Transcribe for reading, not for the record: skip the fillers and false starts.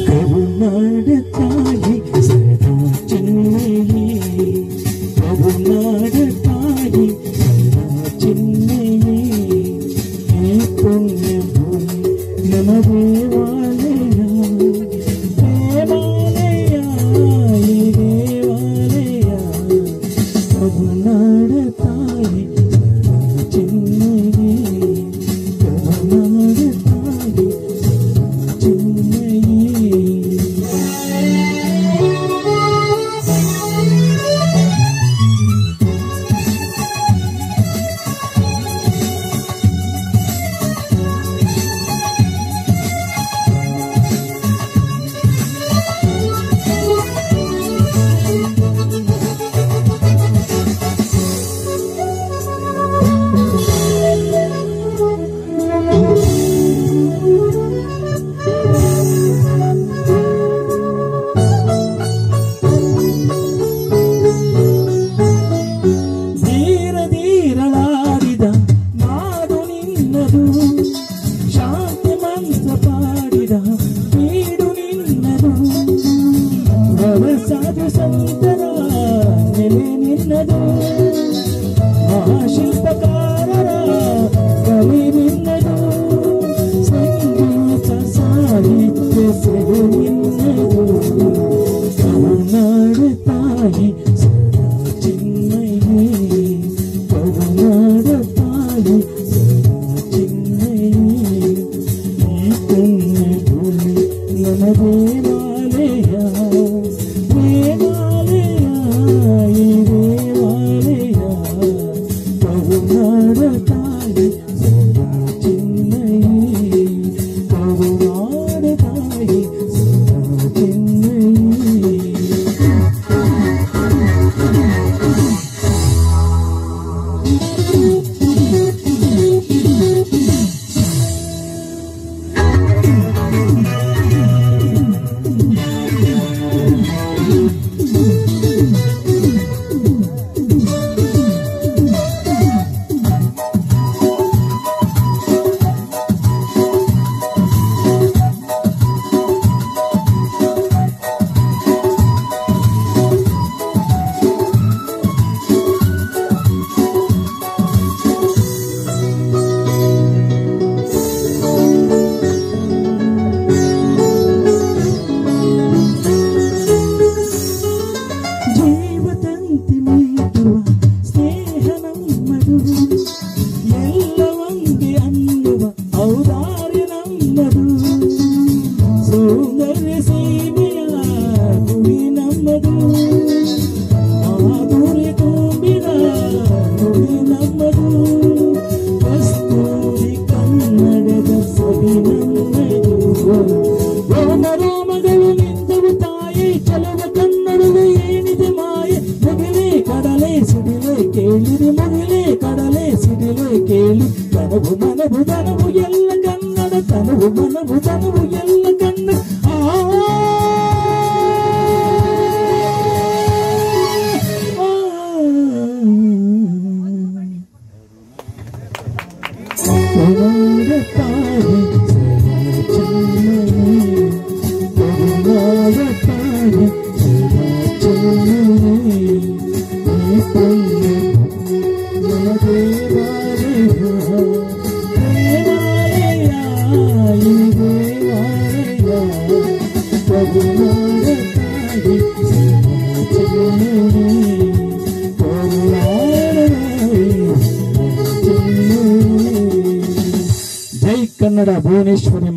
ಕರುನಾಡ ತಾಯಿ ಸದಾ ಚಿನ್ನೆಯೇ, ಕರುನಾಡ ತಾಯಿ ಸದಾ ಚಿನ್ನೆಯೇ, ಈ ಪುಣ್ಯ ಭೂಮಿ ನಮ್ಮ ದೇವಾಲಯ, ದೇವಾಲಯ ಈ ದೇವಾಲಯ, ಕರುನಾಡ ತಾಯಿ ಸದಾ ಚಿನ್ನೆಯೇ, ಕರುನಾಡ ತಾಯಿ ಸದಾ ಚಿನ್ನೆಯೇ. ಶಾಂತಿ ಮಂತ್ರ ಪಾಡಿದ ನೀಡು ನಿನ್ನದು, ಸಾಧು ಸಂತರ ನೆಲೆ ನಿನ್ನದು, ಮಹಾಶಿಲ್ಪಕಾರರ ಕವಿ ನಿನ್ನದು, ಸಂಗೀತ ಸಾಹಿತ್ಯ ಸೆಲೆ ನಿನ್ನದು, ಕರುನಾಡ ತಾಯಿ ಸದಾ ಚಿನ್ಮಯೇ, ಕರುನಾಡ ತಾಯಿ ನಮ್ಮ ದೇವಾಲಯ, ದೇವಾಲಯ ಈ ದೇವಾಲಯ, ಕರುನಾಡ ತಾಯಿ ಸದಾ ಚಿನ್ಮಯೇ, ಕರುನಾಡ ತಾಯಿ ಸದಾ ಚಿನ್ಮಯೇ. ಸೌಂದರ್ಯ ಸೀಮೆಯ ಗುಡಿ ನಮ್ಮದು, ಮಾಧುರ್ಯ ತುಂಬಿದ ನುಡಿ ನಮ್ಮದು, ಕಸ್ತೂರಿ ಕನ್ನಡದ ಸವಿ ನಮ್ಮದು, ರೋಮ ರೋಮಗಳು ನಿಂತವು ತಾಯಿ ಚಲವ ಕನ್ನಡವೇ ಏನಿದೆ ಮಾಯೆ, ಮುಗಿಲೇ ಕಡಲೆ ಸಿಡಿಲೆ ಕೇಳಿರಿ, ಮುಗಿಲೇ ಕಡಲೆ ಸಿಡಿಲೆ ಕೇಳಿ, ತನವು ಮನವು ತನವು ಎಲ್ಲ ಕನ್ನಡ, ತನವು ಮನವು ತನವು ಎಲ್ಲ ಕನ್ನಡ. ಕರುನಾಡ ತಾಯಿ ಸದಾ ಚಿನ್ಮಯೇ, ಕರುನಾಡ ತಾಯಿ ಸದಾ ಚಿನ್ಮಯೇ, ಈ ಪುಣ್ಯ ನಮ್ಮ ದೇವಾಲಯ, ದೇವಾಲಯ ಈ ದೇವಾಲಯ, ಕರುನಾಡ ತಾಯಿ ಸದಾ ಚಿನ್ಮಯೇ, ಕರುನಾಡ ತಾಯಿ ಸದಾ ಚಿನ್ಮಯೇ. ಜೈ ಕನ್ನಡ ಭುವನೇಶ್ವರಿ.